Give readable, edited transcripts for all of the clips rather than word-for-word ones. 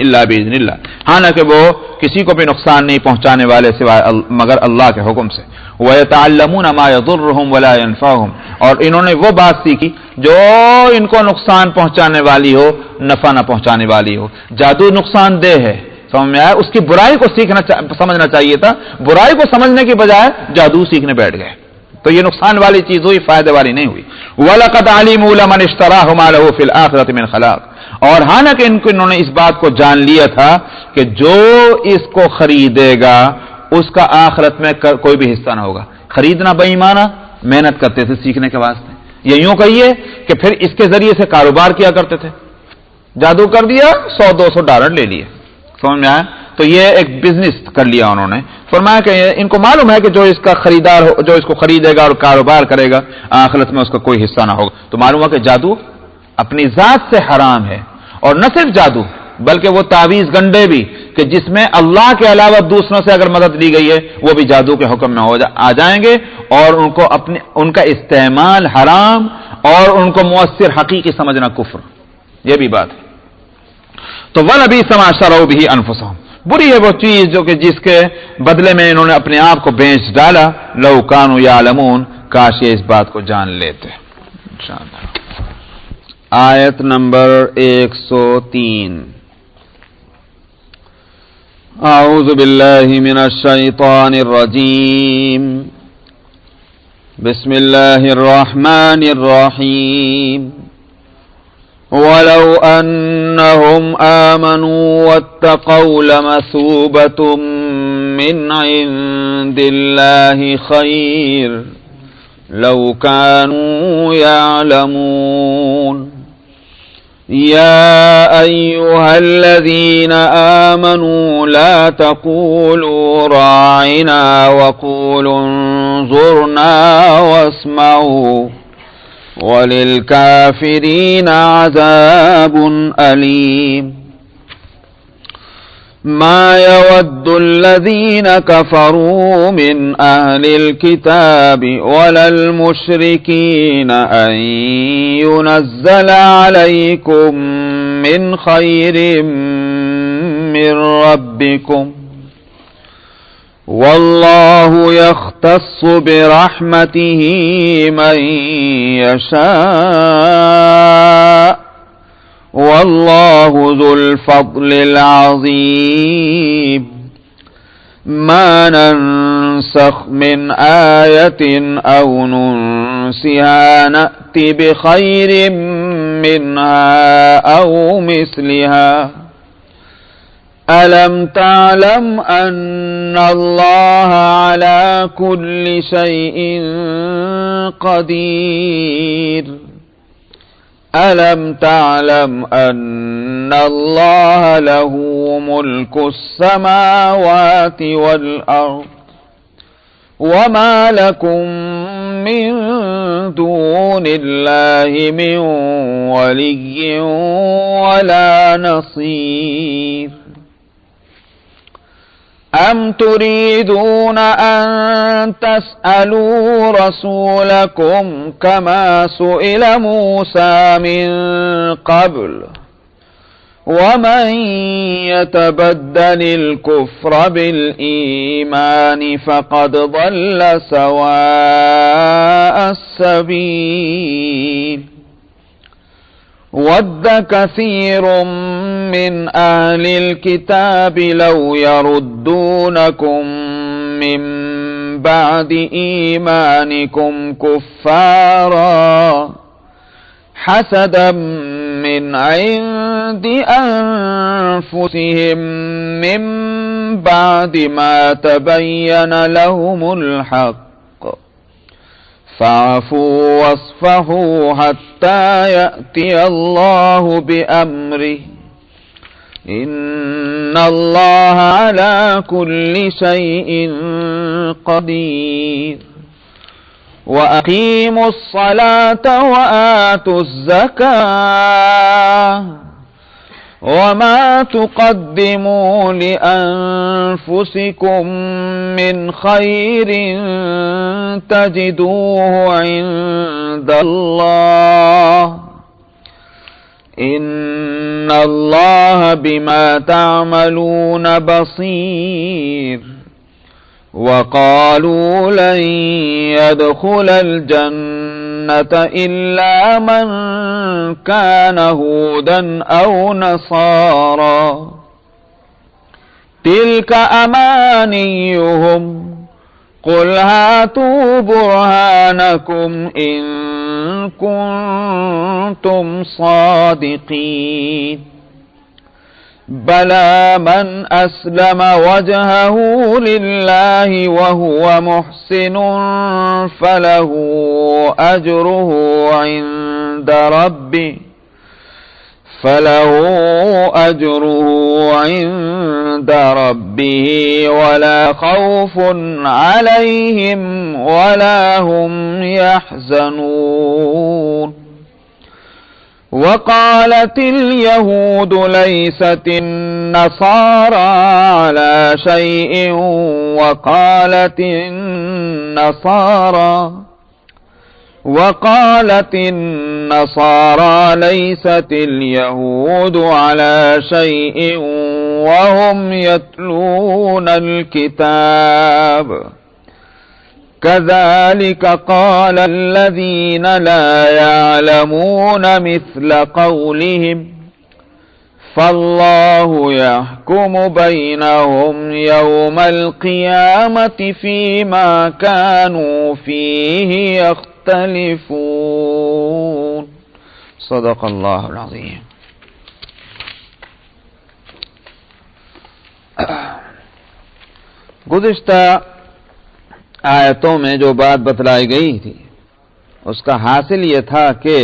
الا باذن اللہ، حالانکہ وہ کسی کو بھی نقصان نہیں پہنچانے والے سوائے مگر اللہ کے حکم سے۔ وَيَتَعَلَّمُونَ مَا يَضُرُّهُمْ وَلَا يَنفَعُهُمْ، اور انہوں نے وہ بات سیکھی جو ان کو نقصان پہنچانے والی ہو، نفع نہ پہنچانے والی ہو۔ جادو نقصان دہ ہے، سمجھ میں آیا؟ اس کی برائی کو سمجھنا چاہیے تھا، برائی کو سمجھنے کی بجائے جادو سیکھنے بیٹھ گئے، تو یہ نقصان والی چیز ہوئی، فائدے والی نہیں ہوئی۔ وَلَقَدْ عَلِمُوا لَمَنِ اشْتَرَاهُ مَا لَهُ فِي الْآخِرَةِ مِنْ خَلَاقٍ، اور حالانکہ انہوں نے اس بات کو جان لیا تھا کہ جو اس کو خریدے گا اس کا آخرت میں کوئی بھی حصہ نہ ہوگا۔ خریدنا بے ایمانہ محنت کرتے تھے سیکھنے کے واسطے، یہ یوں کہیے کہ پھر اس کے ذریعے سے کاروبار کیا کرتے تھے، جادو کر دیا، $100-200 لے لیے، سمجھ میں آیا؟ تو یہ ایک بزنس کر لیا انہوں نے۔ فرمایا کہ ان کو معلوم ہے کہ جو اس کا خریدار ہو، جو اس کو خریدے گا اور کاروبار کرے گا، آخرت میں اس کا کوئی حصہ نہ ہوگا۔ تو معلوم ہے کہ جادو اپنی ذات سے حرام ہے، اور نہ صرف جادو بلکہ وہ تعویذ گنڈے بھی کہ جس میں اللہ کے علاوہ دوسروں سے اگر مدد لی گئی ہے وہ بھی جادو کے حکم میں آ جائیں گے، اور ان کا استعمال حرام اور ان کو مؤثر حقیقی سمجھنا کفر، یہ بھی بات ہے۔ تو وَلَبِئْسَ مَا شَرَوْا بِهِ أَنفُسَهُمْ، بری ہے وہ چیز جو کہ جس کے بدلے میں انہوں نے اپنے آپ کو بیچ ڈالا۔ لَوْ كَانُوا يَعْلَمُونَ، کاش یہ اس بات کو جان لیتے۔ انشاءاللہ آیت نمبر 103۔ اعوذ باللہ من الشیطان الرجیم، بسم اللہ الرحمن الرحیم۔ وَلَوْ أَنَّهُمْ آمَنُوا وَاتَّقَوْا لَمَثُوبَةٌ مِّنْ عِندِ اللَّهِ خَيْرٌ لَوْ كَانُوا يَعْلَمُونَ۔ يَا أَيُّهَا الَّذِينَ آمَنُوا لَا تَقُولُوا رَاعِنَا وَقُولُوا انظُرْنَا وَاسْمَعُوا وَلِلْكَافِرِينَ عَذَابٌ أَلِيمٌ۔ ما يود الذين كفروا من أهل الكتاب ولا المشركين أن ينزل عليكم من خير من ربكم والله يختص برحمته من يشاء والله ذو الفضل العظيم۔ ما ننسخ من آية أو ننسها نأت بخير منها أو مثلها ألم تعلم أن الله على كل شيء قدير ألم تعلم أن الله له ملك السماوات والأرض وما لكم من دون الله من ولي ولا نصير أم تريدون أن تسألوا رسولكم كما سئل موسى من قبل ومن يتبدل الكفر بالإيمان فقد ضل سواء السبيل ود كثير من أهل الكتاب لو يردونكم من بعد إيمانكم كفارا حسدا من عند أنفسهم من بعد ما تبين لهم الحق فاعفوا واصفحوا حتى يأتي الله بأمره إن الله على كل شيء قدير وأقيموا الصلاة وآتوا الزكاة وما تقدموا لأنفسكم من خير تجدوه عند الله ان اللہ بما تعملون بصیر وقالوا لن يدخل الجنة إلا من كان هودا أو نصارا تلك أمانيهم قل هاتوا برهانكم إن كنتم صادقين بلى من أسلم وجهه لله وهو محسن فله أجره عند ربه ولا خوف عليهم ولا هم يحزنون وقالت اليهود ليست النصارى على شيء وقالت النصارى ليست اليهود على شيء وهم يتلون الكتاب كذلك قال الذين لا يعلمون مثل قولهم فالله يحكم بينهم يوم القيامة فيما كانوا فيه يختلفون صدق اللہ العظیم. گزشتہ آیتوں میں جو بات بتلائی گئی تھی اس کا حاصل یہ تھا کہ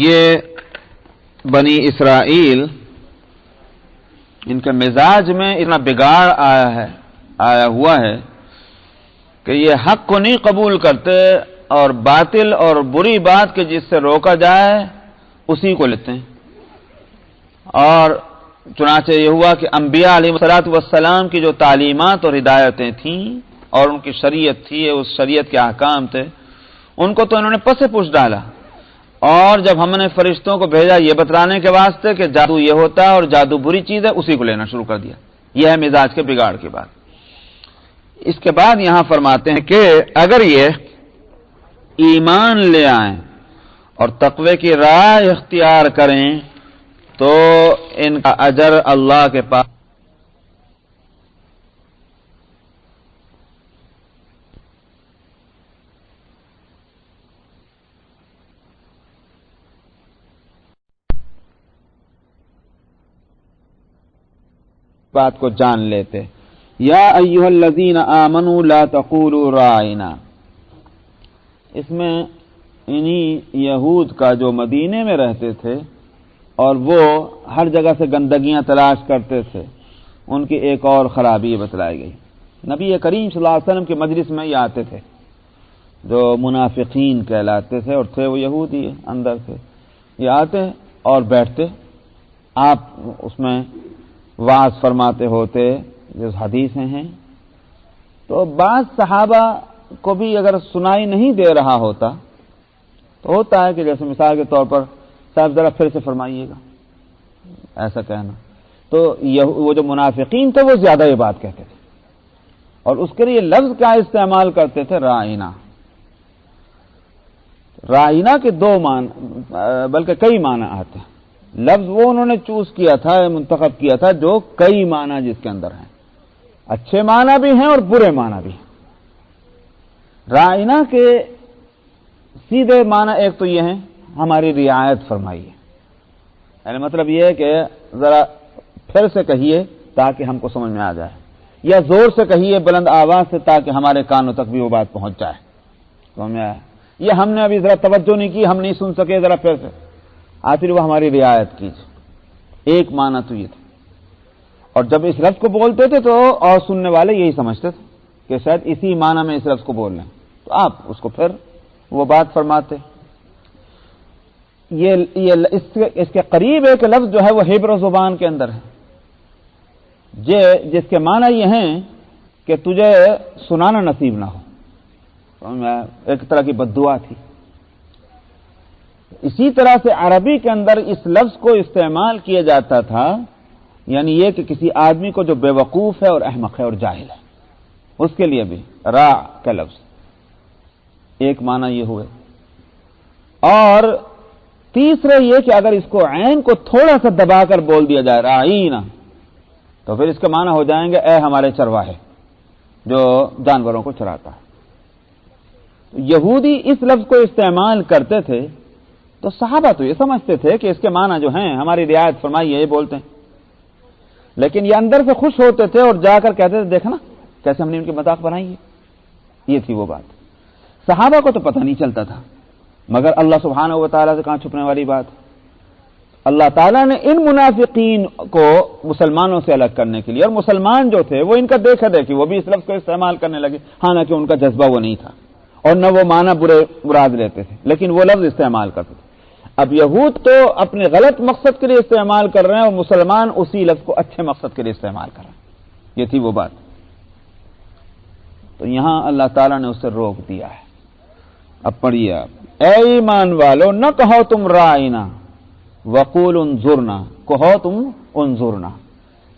یہ بنی اسرائیل ان کے مزاج میں اتنا بگاڑ آیا ہوا ہے کہ یہ حق کو نہیں قبول کرتے اور باطل اور بری بات کے جس سے روکا جائے اسی کو لیتے ہیں. اور چنانچہ یہ ہوا کہ انبیاء علیہ السلام کی جو تعلیمات اور ہدایتیں تھیں اور ان کی شریعت تھی، اس شریعت کے احکام تھے، ان کو تو انہوں نے پس پش ڈالا. اور جب ہم نے فرشتوں کو بھیجا یہ بتلانے کے واسطے کہ جادو یہ ہوتا ہے اور جادو بری چیز ہے، اسی کو لینا شروع کر دیا. یہ ہے مزاج کے بگاڑ کی بات. اس کے بعد یہاں فرماتے ہیں کہ اگر یہ ایمان لے آئیں اور تقوی کی راہ اختیار کریں تو ان کا اجر اللہ کے پاس بات کو جان لیتے. یا ایھا الذین آمنوا لا تقولوا راعنا، اس میں انہی یہود کا جو مدینے میں رہتے تھے اور وہ ہر جگہ سے گندگیاں تلاش کرتے تھے، ان کی ایک اور خرابی بتلائی گئی. نبی کریم صلی اللہ علیہ وسلم کے مجلس میں یہ آتے تھے جو منافقین کہلاتے تھے اور تھے وہ یہودی اندر تھے. یہ آتے اور بیٹھتے، آپ اس میں وعظ فرماتے ہوتے جو حدیثیں ہیں. تو بعض صحابہ کو بھی اگر سنائی نہیں دے رہا ہوتا تو ہوتا ہے کہ جیسے مثال کے طور پر صاحب ذرا پھر سے فرمائیے گا، ایسا کہنا. تو وہ جو منافقین تھے وہ زیادہ یہ بات کہتے تھے اور اس کے لیے لفظ کا استعمال کرتے تھے رائنا. رائنا کے دو معنی بلکہ کئی معنی آتے ہیں. لفظ وہ انہوں نے چوز کیا تھا، منتخب کیا تھا جو کئی معنی جس کے اندر ہیں، اچھے معنی بھی ہیں اور برے معنی بھی ہیں. رائنا کے سیدھے معنی ایک تو یہ ہیں ہماری رعایت فرمائیے، یعنی مطلب یہ ہے کہ ذرا پھر سے کہیے تاکہ ہم کو سمجھ میں آ جائے، یا زور سے کہیے بلند آواز سے تاکہ ہمارے کانوں تک بھی وہ بات پہنچ جائے. سمجھ میں آیا؟ یہ ہم نے ابھی ذرا توجہ نہیں کی، ہم نہیں سن سکے، ذرا پھر سے آخر وہ ہماری رعایت کیجیے. ایک معنی تو یہ تھا. اور جب اس لفظ کو بولتے تھے تو اور سننے والے یہی سمجھتے تھے کہ شاید اسی معنی میں اس لفظ کو بول رہے ہیں، تو آپ اس کو پھر وہ بات فرماتے. یہ اس کے قریب ایک لفظ جو ہے وہ ہیبرو زبان کے اندر ہے جس کے معنی یہ ہیں کہ تجھے سنانا نصیب نہ ہو. ایک طرح کی بد دعا تھی. اسی طرح سے عربی کے اندر اس لفظ کو استعمال کیا جاتا تھا، یعنی یہ کہ کسی آدمی کو جو بے وقوف ہے اور احمق ہے اور جاہل ہے، اس کے لیے بھی را کا لفظ ایک معنی یہ ہوئے۔ اور تیسرے یہ کہ اگر اس کو عین کو تھوڑا سا دبا کر بول دیا جائے رعینا، تو پھر اس کے معنی ہو جائیں گے اے ہمارے چرواہے جو جانوروں کو چراتا ہے۔ یہودی اس لفظ کو استعمال کرتے تھے تو صحابہ تو یہ سمجھتے تھے کہ اس کے معنی جو ہیں ہماری رعایت فرمائیے یہ بولتے ہیں، لیکن یہ اندر سے خوش ہوتے تھے اور جا کر کہتے تھے دیکھنا کیسے ہم نے ان کی مذاق بنائی ہے۔ یہ تھی وہ بات، صحابہ کو تو پتہ نہیں چلتا تھا، مگر اللہ سبحانہ و تعالیٰ سے کہاں چھپنے والی بات۔ اللہ تعالیٰ نے ان منافقین کو مسلمانوں سے الگ کرنے کے لیے، اور مسلمان جو تھے وہ ان کا دیکھا دیکھی وہ بھی اس لفظ کو استعمال کرنے لگے، حالانکہ ان کا جذبہ وہ نہیں تھا اور نہ وہ معنی برے مراد لیتے تھے، لیکن وہ لفظ استعمال کرتے تھے۔ اب یہود تو اپنے غلط مقصد کے لیے استعمال کر رہے ہیں اور مسلمان اسی لفظ کو اچھے مقصد کے لیے استعمال کر رہے ہیں، یہ تھی وہ بات۔ تو یہاں اللہ تعالیٰ نے اسے روک دیا ہے۔ اب پڑھیے آپ، اے ایمان والو نہ کہو تم رائنا وقول انظرنا، کہو تم انظرنا،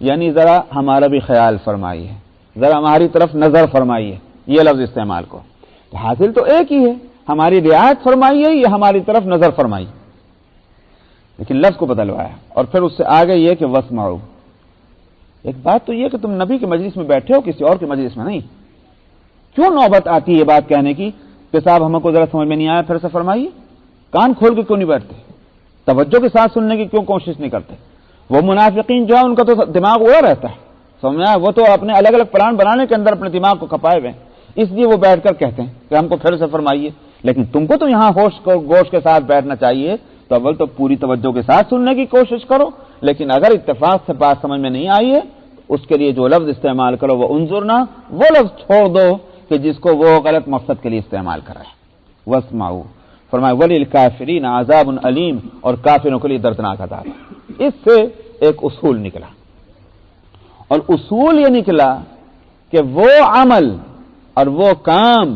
یعنی ذرا ہمارا بھی خیال فرمائیے، ذرا ہماری طرف نظر فرمائیے، یہ لفظ استعمال کو تو حاصل تو ایک ہی ہے، ہماری رعایت فرمائیے یا ہماری طرف نظر فرمائیے، لیکن لفظ کو بدلوایا۔ اور پھر اس سے آگے یہ کہ واسمعوا، ایک بات تو یہ کہ تم نبی کے مجلس میں بیٹھے ہو، کسی اور کے مجلس میں نہیں، کیوں نوبت آتی ہے یہ بات کہنے کی کہ صاحب ہم کو ذرا سمجھ میں نہیں آیا پھر سے فرمائیے؟ کان کھول کے کیوں نہیں بیٹھتے؟ توجہ کے ساتھ سننے کی کیوں کوشش نہیں کرتے؟ وہ منافقین جو ہے ان کا تو دماغ اڑا رہتا ہے، سمجھا، وہ تو اپنے الگ الگ پلان بنانے کے اندر اپنے دماغ کو کھپائے ہوئے ہیں، اس لیے وہ بیٹھ کر کہتے ہیں کہ ہم کو پھر سے فرمائیے، لیکن تم کو تو یہاں ہوش کو گوش کے ساتھ بیٹھنا چاہیے، تو اول تو پوری توجہ کے ساتھ سننے کی کوشش کرو، لیکن اگر اتفاق سے بات سمجھ میں نہیں آئی ہے اس کے لیے جو لفظ استعمال کرو وہ انظرنا، وہ لفظ چھوڑ دو کہ جس کو وہ غلط مقصد کے لیے استعمال کر رہے ہیں۔ واسمعوا، فرمایا وللکافرین عذاب علیم، اور کافروں کے لیے دردناک عذاب۔ اس سے ایک اصول نکلا، اور اصول یہ نکلا کہ وہ عمل اور وہ کام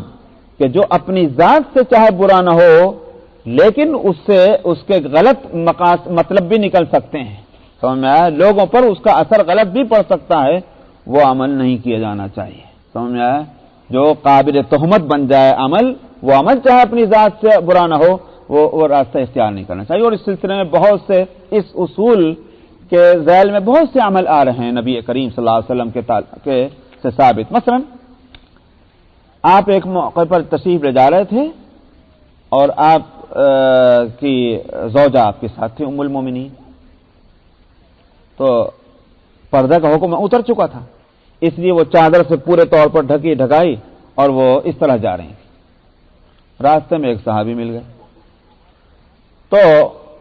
کہ جو اپنی ذات سے چاہے برا نہ ہو لیکن اس سے اس کے غلط مطلب بھی نکل سکتے ہیں، سمجھ میں آیا، لوگوں پر اس کا اثر غلط بھی پڑ سکتا ہے، وہ عمل نہیں کیا جانا چاہیے، سمجھ میں آیا، جو قابل تہمت بن جائے عمل، وہ عمل چاہے اپنی ذات سے برا نہ ہو وہ راستہ اختیار نہیں کرنا چاہیے۔ اور اس سلسلے میں بہت سے اس اصول کے ذیل میں بہت سے عمل آ رہے ہیں نبی کریم صلی اللہ علیہ وسلم کے سے ثابت۔ مثلا آپ ایک موقع پر تشریف لے جا رہے تھے اور آپ کی زوجہ آپ کے ساتھ تھی ام المومنین، تو پردہ کا حکم اتر چکا تھا، اس لیے وہ چادر سے پورے طور پر ڈھکائی اور وہ اس طرح جا رہی تھی۔ راستے میں ایک صحابی مل گئے تو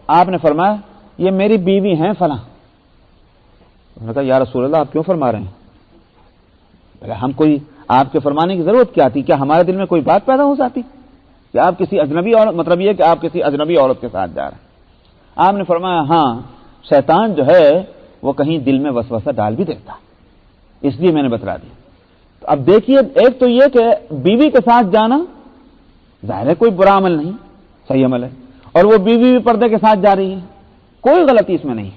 آپ نے فرمایا یہ میری بیوی ہیں فلاں۔ انہوں نے کہا یا رسول اللہ آپ کیوں فرما رہے ہیں؟ ہم کوئی آپ کے فرمانے کی ضرورت کیا تھی؟ کیا ہمارے دل میں کوئی بات پیدا ہو جاتی کہ آپ کسی اجنبی عورت، مطلب یہ کہ آپ کسی اجنبی عورت کے ساتھ جا رہے ہیں؟ آپ نے فرمایا ہاں شیطان جو ہے وہ کہیں دل میں وسوسہ ڈال بھی دیتا، اس لیے میں نے بتلا دیا۔ تو اب دیکھیے، ایک تو یہ کہ بیوی کے ساتھ جانا ظاہر ہے کوئی برا عمل نہیں، صحیح عمل ہے، اور وہ بیوی بھی پردے کے ساتھ جا رہی ہے، کوئی غلطی اس میں نہیں۔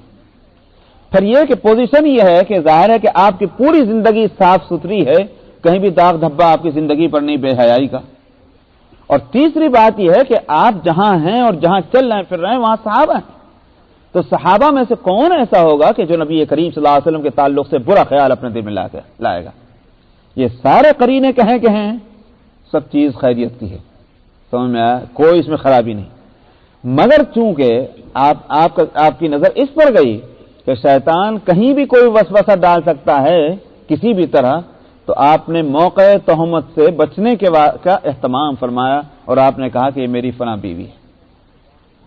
پھر یہ کہ پوزیشن یہ ہے کہ ظاہر ہے کہ آپ کی پوری زندگی صاف ستھری ہے، کہیں بھی داغ دھبا آپ کی زندگی پر نہیں بے حیائی کا۔ اور تیسری بات یہ ہے کہ آپ جہاں ہیں اور جہاں چل رہے ہیں پھر رہے ہیں وہاں صحابہ ہیں، تو صحابہ میں سے کون ایسا ہوگا کہ جو نبی کریم صلی اللہ علیہ وسلم کے تعلق سے برا خیال اپنے دل میں لائے گا؟ یہ سارے قرینے کہیں کہ ہیں، سب چیز خیریت کی ہے، سمجھ میں آیا، کوئی اس میں خرابی نہیں، مگر چونکہ آپ کی نظر اس پر گئی کہ شیطان کہیں بھی کوئی وسوسہ ڈال سکتا ہے کسی بھی طرح، تو آپ نے موقع تہمت سے بچنے کا اہتمام فرمایا اور آپ نے کہا کہ یہ میری فلاں بیوی ہے۔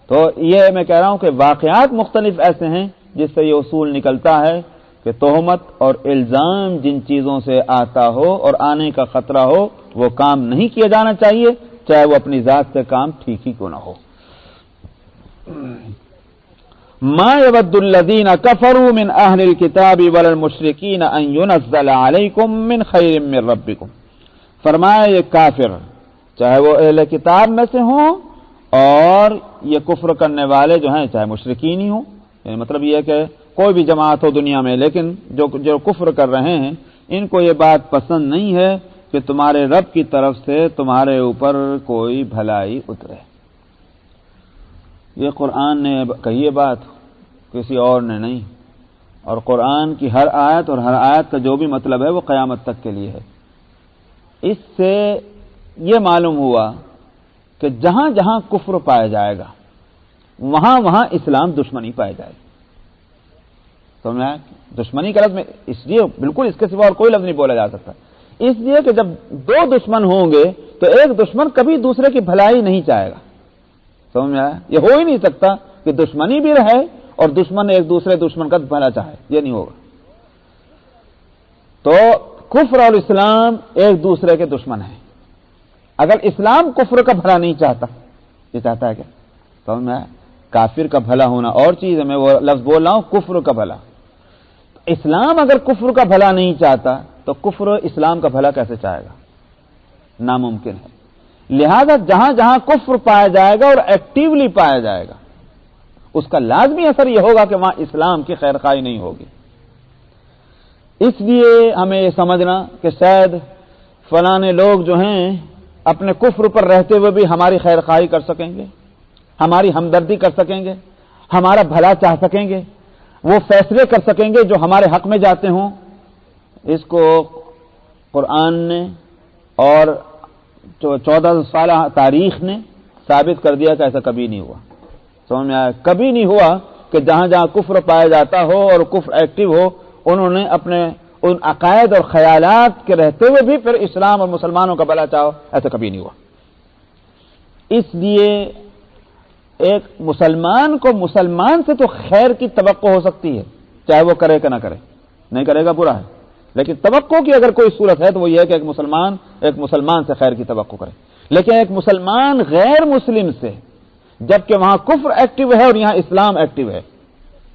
تو یہ میں کہہ رہا ہوں کہ واقعات مختلف ایسے ہیں جس سے یہ اصول نکلتا ہے کہ تہمت اور الزام جن چیزوں سے آتا ہو اور آنے کا خطرہ ہو وہ کام نہیں کیا جانا چاہیے، چاہے وہ اپنی ذات سے کام ٹھیک ہی کیوں نہ ہو۔ ما يود الذين كفروا من اهل الكتاب ولا المشركين ان ينزل عليكم من خير من ربكم، فرمایا یہ کافر چاہے وہ اہل کتاب میں سے ہوں اور یہ کفر کرنے والے جو ہیں چاہے مشرکین ہی ہوں، یعنی مطلب یہ ہے کہ کوئی بھی جماعت ہو دنیا میں، لیکن جو کفر کر رہے ہیں ان کو یہ بات پسند نہیں ہے کہ تمہارے رب کی طرف سے تمہارے اوپر کوئی بھلائی اترے۔ یہ قرآن نے کہی ہے بات، کسی اور نے نہیں، اور قرآن کی ہر آیت اور ہر آیت کا جو بھی مطلب ہے وہ قیامت تک کے لیے ہے۔ اس سے یہ معلوم ہوا کہ جہاں جہاں کفر پایا جائے گا وہاں وہاں اسلام دشمنی پایا جائے گی۔ سمجھ میں دشمنی کا لفظ میں اس لیے بالکل اس کے سوا اور کوئی لفظ نہیں بولا جا سکتا، اس لیے کہ جب دو دشمن ہوں گے تو ایک دشمن کبھی دوسرے کی بھلائی نہیں چاہے گا۔ سمجھ میں آیا؟ یہ ہو ہی نہیں سکتا کہ دشمنی بھی رہے اور دشمن ایک دوسرے دشمن کا بھلا چاہے، یہ نہیں ہوگا۔ تو کفر اور اسلام ایک دوسرے کے دشمن ہیں۔ اگر اسلام کفر کا بھلا نہیں چاہتا، یہ چاہتا ہے کیا؟ سمجھ میں آیا؟ کافر کا بھلا ہونا اور چیز ہے، میں وہ لفظ بول رہا ہوں کفر کا بھلا۔ اسلام اگر کفر کا بھلا نہیں چاہتا تو کفر اسلام کا بھلا کیسے چاہے گا؟ ناممکن ہے۔ لہذا جہاں جہاں کفر پایا جائے گا اور ایکٹیولی پایا جائے گا اس کا لازمی اثر یہ ہوگا کہ وہاں اسلام کی خیرخواہی نہیں ہوگی۔ اس لیے ہمیں یہ سمجھنا کہ شاید فلاں لوگ جو ہیں اپنے کفر پر رہتے ہوئے بھی ہماری خیرخواہی کر سکیں گے، ہماری ہمدردی کر سکیں گے، ہمارا بھلا چاہ سکیں گے، وہ فیصلے کر سکیں گے جو ہمارے حق میں جاتے ہوں، اس کو قرآن نے اور 14 سالہ تاریخ نے ثابت کر دیا کہ ایسا کبھی نہیں ہوا۔ سمجھ میں آیا؟ کبھی نہیں ہوا کہ جہاں جہاں کفر پایا جاتا ہو اور کفر ایکٹیو ہو انہوں نے اپنے ان عقائد اور خیالات کے رہتے ہوئے بھی پھر اسلام اور مسلمانوں کا بھلا چاہو، ایسا کبھی نہیں ہوا۔ اس لیے ایک مسلمان کو مسلمان سے تو خیر کی توقع ہو سکتی ہے، چاہے وہ کرے کہ نہ کرے، نہیں کرے گا برا ہے، لیکن توقع کی اگر کوئی صورت ہے تو وہ یہ ہے کہ ایک مسلمان سے خیر کی توقع کرے۔ لیکن ایک مسلمان غیر مسلم سے، جبکہ وہاں کفر ایکٹیو ہے اور یہاں اسلام ایکٹیو ہے،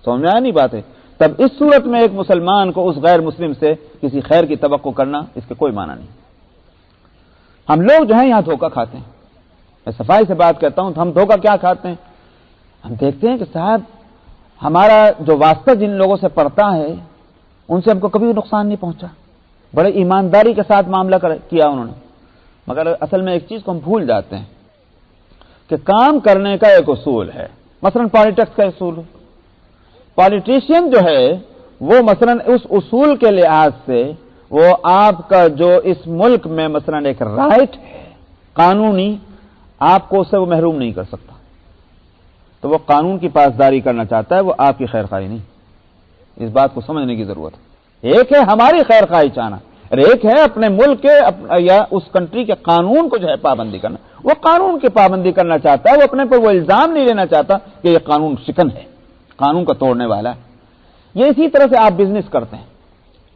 سمجھ میں آیا نہیں بات ہے؟ تب اس صورت میں ایک مسلمان کو اس غیر مسلم سے کسی خیر کی توقع کرنا اس کے کوئی معنی نہیں۔ ہم لوگ جو ہیں یہاں دھوکہ کھاتے ہیں، میں صفائی سے بات کرتا ہوں تو ہم دھوکہ کیا کھاتے ہیں؟ ہم دیکھتے ہیں کہ صاحب ہمارا جو واسطہ جن لوگوں سے پڑتا ہے ان سے ہم کو کبھی نقصان نہیں پہنچا، بڑے ایمانداری کے ساتھ معاملہ کیا انہوں نے، مگر اصل میں ایک چیز کو ہم بھول جاتے ہیں کہ کام کرنے کا ایک اصول ہے۔ مثلا پالیٹکس کا اصول ہے، پالیٹیشین جو ہے وہ مثلا اس اصول کے لحاظ سے وہ آپ کا جو اس ملک میں مثلا ایک رائٹ ہے قانونی، آپ کو اس سے وہ محروم نہیں کر سکتا، تو وہ قانون کی پاسداری کرنا چاہتا ہے، وہ آپ کی خیر خواہی نہیں۔ اس بات کو سمجھنے کی ضرورت ہے۔ ایک ہے ہماری خیر خواہی چاہنا اور ایک ہے اپنے ملک کے یا اس کنٹری کے قانون کو جو ہے پابندی کرنا۔ وہ قانون کی پابندی کرنا چاہتا ہے، وہ اپنے پر وہ الزام نہیں لینا چاہتا کہ یہ قانون شکن ہے، قانون کو توڑنے والا ہے۔ یہ اسی طرح سے آپ بزنس کرتے ہیں،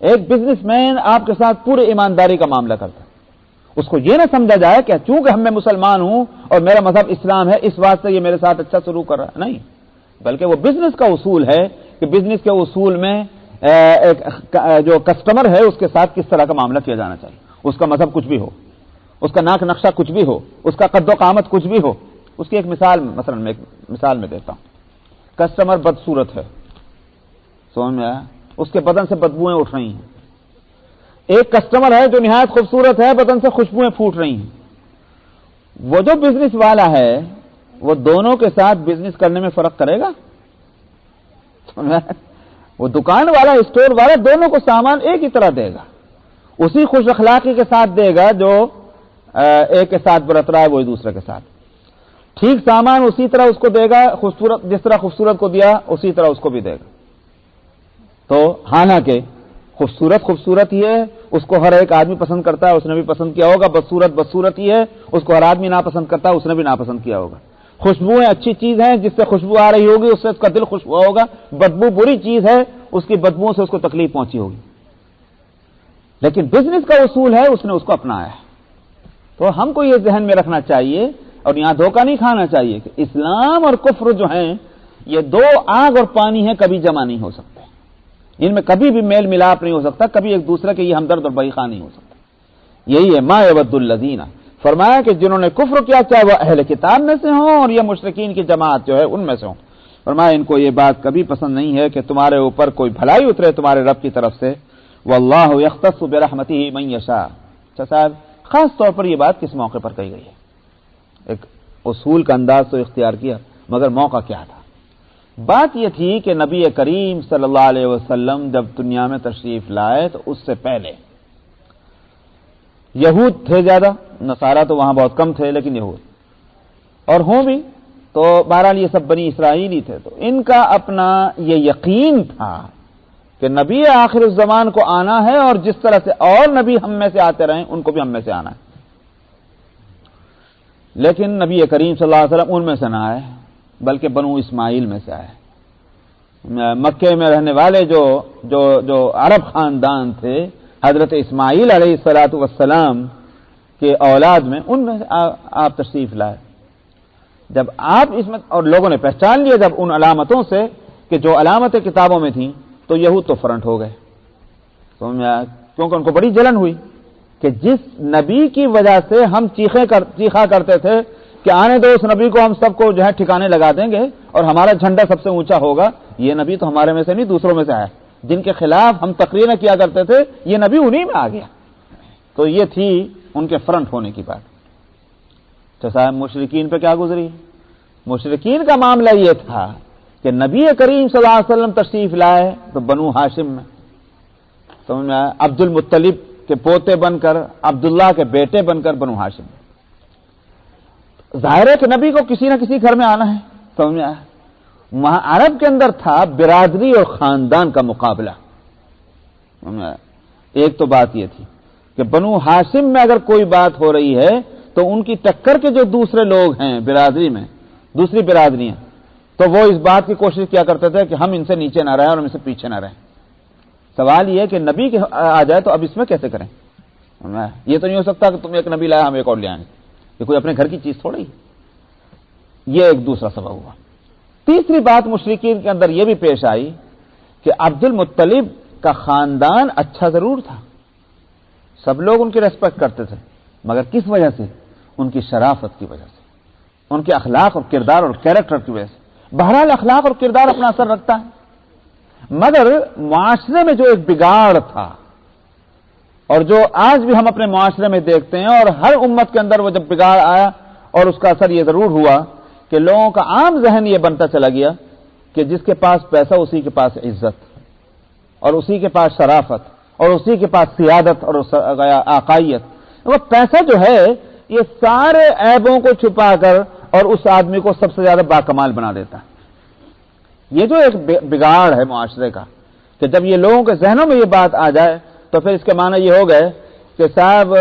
ایک بزنس مین آپ کے ساتھ پورے ایمانداری کا معاملہ کرتا ہے، اس کو یہ نہ سمجھا جائے کہ چونکہ میں مسلمان ہوں اور میرا مذہب اسلام ہے اس واسطے یہ میرے ساتھ اچھا سلوک کر رہا ہے، نہیں، بلکہ وہ بزنس کا اصول ہے کہ بزنس کے اصول میں ایک جو کسٹمر ہے اس کے ساتھ کس طرح کا معاملہ کیا جانا چاہیے، اس کا مذہب کچھ بھی ہو، اس کا ناک نقشہ کچھ بھی ہو، اس کا قد و قامت کچھ بھی ہو۔ اس کی ایک مثال مثلا میں ایک مثال میں دیتا ہوں، کسٹمر بدصورت ہے، سمجھ میں آیا؟ اس کے بدن سے بدبوئیں اٹھ رہی ہیں۔ ایک کسٹمر ہے جو نہایت خوبصورت ہے، بدن سے خوشبوئیں پھوٹ رہی ہیں۔ وہ جو بزنس والا ہے وہ دونوں کے ساتھ بزنس کرنے میں فرق کرے گا؟ وہ دکان والا اسٹور والا دونوں کو سامان ایک ہی طرح دے گا، اسی خوش اخلاقی کے ساتھ دے گا جو ایک کے ساتھ برت رہا ہے وہی دوسرے کے ساتھ، ٹھیک سامان اسی طرح اس کو دے گا، خوبصورت جس طرح خوبصورت کو دیا اسی طرح اس کو بھی دے گا۔ تو حالانکہ خوبصورت ہی ہے، اس کو ہر ایک آدمی پسند کرتا ہے، اس نے بھی پسند کیا ہوگا، بدصورت ہی ہے، اس کو ہر آدمی ناپسند کرتا ہے، اس نے بھی ناپسند کیا ہوگا۔ خوشبوئیں اچھی چیز ہیں، جس سے خوشبو آ رہی ہوگی اس سے اس کا دل خوش ہوا ہوگا، بدبو بری چیز ہے، اس کی بدبو سے اس کو تکلیف پہنچی ہوگی، لیکن بزنس کا اصول ہے اس نے اس کو اپنایا ہے۔ تو ہم کو یہ ذہن میں رکھنا چاہیے اور یہاں دھوکہ نہیں کھانا چاہیے کہ اسلام اور کفر جو ہیں یہ دو آگ اور پانی ہیں، کبھی جمع نہیں ہو سکتے، ان میں کبھی بھی میل ملاپ نہیں ہو سکتا، کبھی ایک دوسرے کے یہ ہمدرد اور بھائی خواہ نہیں ہو سکتا۔ یہی ہے ما یود الذین، فرمایا کہ جنہوں نے کفر کیا چاہے وہ اہل کتاب میں سے ہوں اور یہ مشرکین کی جماعت جو ہے ان میں سے ہوں، فرمایا ان کو یہ بات کبھی پسند نہیں ہے کہ تمہارے اوپر کوئی بھلائی اترے تمہارے رب کی طرف سے، واللہ یختص برحمتہ من یشاء۔ اچھا صاحب، خاص طور پر یہ بات کس موقع پر کہی گئی ہے؟ ایک اصول کا انداز تو اختیار کیا، مگر موقع کیا تھا؟ بات یہ تھی کہ نبی کریم صلی اللہ علیہ وسلم جب دنیا میں تشریف لائے تو اس سے پہلے یہود تھے زیادہ، نصارہ تو وہاں بہت کم تھے، لیکن یہود اور ہوں بھی تو بہرحال یہ سب بنی اسرائیلی تھے، تو ان کا اپنا یہ یقین تھا کہ نبی آخر الزمان کو آنا ہے، اور جس طرح سے اور نبی ہم میں سے آتے رہے ان کو بھی ہم میں سے آنا ہے۔ لیکن نبی کریم صلی اللہ علیہ وسلم ان میں سے نہ آئے، بلکہ بنو اسماعیل میں سے آئے۔ مکے میں رہنے والے جو عرب خاندان تھے، حضرت اسماعیل علیہ الصلاۃ والسلام کے اولاد میں، ان میں آپ تشریف لائے۔ جب آپ اس میں، اور لوگوں نے پہچان لیا جب ان علامتوں سے کہ جو علامتیں کتابوں میں تھیں، تو یہود تو فرنٹ ہو گئے، کیونکہ ان کو بڑی جلن ہوئی کہ جس نبی کی وجہ سے ہم چیخا کرتے تھے کہ آنے دو اس نبی کو، ہم سب کو جو ہے ٹھکانے لگا دیں گے اور ہمارا جھنڈا سب سے اونچا ہوگا، یہ نبی تو ہمارے میں سے نہیں دوسروں میں سے آیا، جن کے خلاف ہم تقریریں کیا کرتے تھے یہ نبی انہی میں آ گیا۔ تو یہ تھی ان کے فرنٹ ہونے کی بات۔ تو صاحب مشرکین پہ کیا گزری؟ مشرکین کا معاملہ یہ تھا کہ نبی کریم صلی اللہ علیہ وسلم تشریف لائے تو بنو ہاشم میں، سمجھ میں آیا، عبد المطلب کے پوتے بن کر، عبداللہ کے بیٹے بن کر بنو ہاشم میں۔ ظاہر ہے کہ نبی کو کسی نہ کسی گھر میں آنا ہے، سمجھ میں آیا۔ وہاں عرب کے اندر تھا برادری اور خاندان کا مقابلہ۔ ایک تو بات یہ تھی کہ بنو ہاشم میں اگر کوئی بات ہو رہی ہے تو ان کی ٹکر کے جو دوسرے لوگ ہیں برادری میں، دوسری برادریاں، تو وہ اس بات کی کوشش کیا کرتے تھے کہ ہم ان سے نیچے نہ رہیں اور ہم ان سے پیچھے نہ رہیں۔ سوال یہ ہے کہ نبی کے آ جائے تو اب اس میں کیسے کریں؟ یہ تو نہیں ہو سکتا کہ تم ایک نبی لایا ہم ایک اور لے آئیں، یہ کوئی اپنے گھر کی چیز تھوڑی۔ یہ ایک دوسرا سبب ہوا۔ تیسری بات مشرکین کے اندر یہ بھی پیش آئی کہ عبد المطلب کا خاندان اچھا ضرور تھا، سب لوگ ان کی ریسپیکٹ کرتے تھے، مگر کس وجہ سے؟ ان کی شرافت کی وجہ سے، ان کے اخلاق اور کردار اور کیریکٹر کی وجہ سے۔ بہرحال اخلاق اور کردار اپنا اثر رکھتا ہے، مگر معاشرے میں جو ایک بگاڑ تھا، اور جو آج بھی ہم اپنے معاشرے میں دیکھتے ہیں، اور ہر امت کے اندر وہ جب بگاڑ آیا اور اس کا اثر یہ ضرور ہوا کہ لوگوں کا عام ذہن یہ بنتا چلا گیا کہ جس کے پاس پیسہ اسی کے پاس عزت، اور اسی کے پاس شرافت، اور اسی کے پاس سیادت اور آقائیت۔ وہ پیسہ جو ہے یہ سارے عیبوں کو چھپا کر اور اس آدمی کو سب سے زیادہ باکمال بنا دیتا ہے۔ یہ جو ایک بگاڑ ہے معاشرے کا کہ جب یہ لوگوں کے ذہنوں میں یہ بات آ جائے تو پھر اس کے معنی یہ ہو گئے کہ صاحب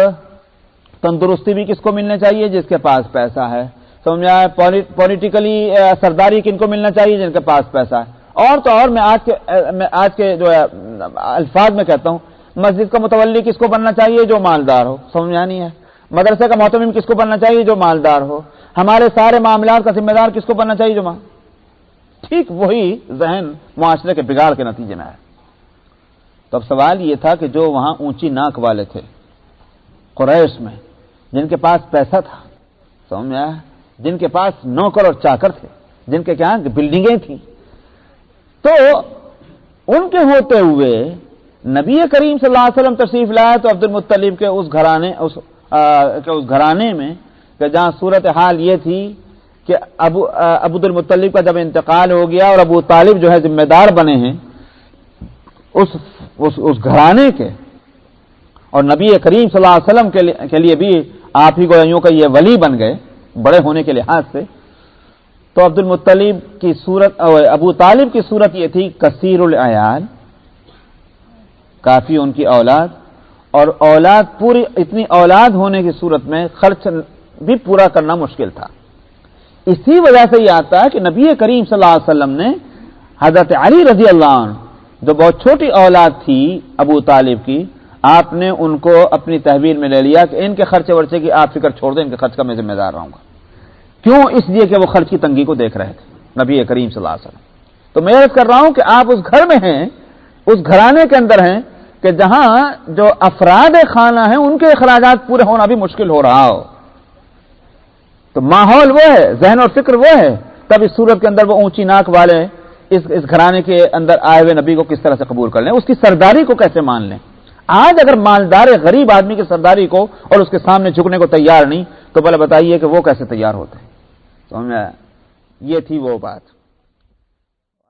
تندرستی بھی کس کو ملنا چاہیے؟ جس کے پاس پیسہ ہے، سمجھ میں آیا۔ پولیٹیکلی سرداری کن کو ملنا چاہیے؟ جن کے پاس پیسہ ہے۔ اور تو اور میں آج کے جو ہے الفاظ میں کہتا ہوں، مسجد کا متولی کس کو بننا چاہیے؟ جو مالدار ہو، سمجھ میں نہیں ہے۔ مدرسے کا محتمم کس کو بننا چاہیے؟ جو مالدار ہو۔ ہمارے سارے معاملات کا ذمہ دار کس کو بننا چاہیے؟ جو ٹھیک وہی ذہن معاشرے کے بگاڑ کے نتیجے میں آیا۔ تو اب سوال یہ تھا کہ جو وہاں اونچی ناک والے تھے قریش میں، جن کے پاس پیسہ تھا، سمجھ میں آیا، جن کے پاس نوکر اور چاکر تھے، جن کے کیا بلڈنگیں تھیں، تو ان کے ہوتے ہوئے نبی کریم صلی اللہ علیہ وسلم تشریف لائے تو عبد المطلب کے اس گھرانے میں کہ جہاں صورتحال یہ تھی کہ عبد المطلب کا جب انتقال ہو گیا اور ابو طالب جو ہے ذمہ دار بنے ہیں اس گھرانے کے، اور نبی کریم صلی اللہ علیہ وسلم کے لیے بھی آپ ہی گویوں کا یہ ولی بن گئے بڑے ہونے کے لحاظ سے، تو عبد المطلب کی صورت، ابو طالب کی صورت یہ تھی کثیر العیال، کافی ان کی اولاد، اور اولاد پوری اتنی اولاد ہونے کی صورت میں خرچ بھی پورا کرنا مشکل تھا۔ اسی وجہ سے یہ آتا ہے کہ نبی کریم صلی اللہ علیہ وسلم نے حضرت علی رضی اللہ عنہ، جو بہت چھوٹی اولاد تھی ابو طالب کی، آپ نے ان کو اپنی تحویل میں لے لیا کہ ان کے خرچے ورچے کی آپ فکر چھوڑ دیں، ان کے خرچ کا میں ذمہ دار رہوں گا۔ کیوں؟ اس لیے کہ وہ خرچ کی تنگی کو دیکھ رہے تھے نبی کریم صلی اللہ علیہ وسلم۔ تو میں عرض کر رہا ہوں کہ آپ اس گھر میں ہیں، اس گھرانے کے اندر ہیں کہ جہاں جو افراد خانہ ہیں ان کے اخراجات پورے ہونا بھی مشکل ہو رہا ہو، تو ماحول وہ ہے، ذہن اور فکر وہ ہے، تب اس صورت کے اندر وہ اونچی ناک والے اس گھرانے کے اندر آئے ہوئے نبی کو کس طرح سے قبول کر لیں، اس کی سرداری کو کیسے مان لیں۔ آج اگر مالدار غریب آدمی کی سرداری کو اور اس کے سامنے جھکنے کو تیار نہیں، تو بھلا بتائیے کہ وہ کیسے تیار ہوتے ہیں۔ تو یہ تھی وہ بات۔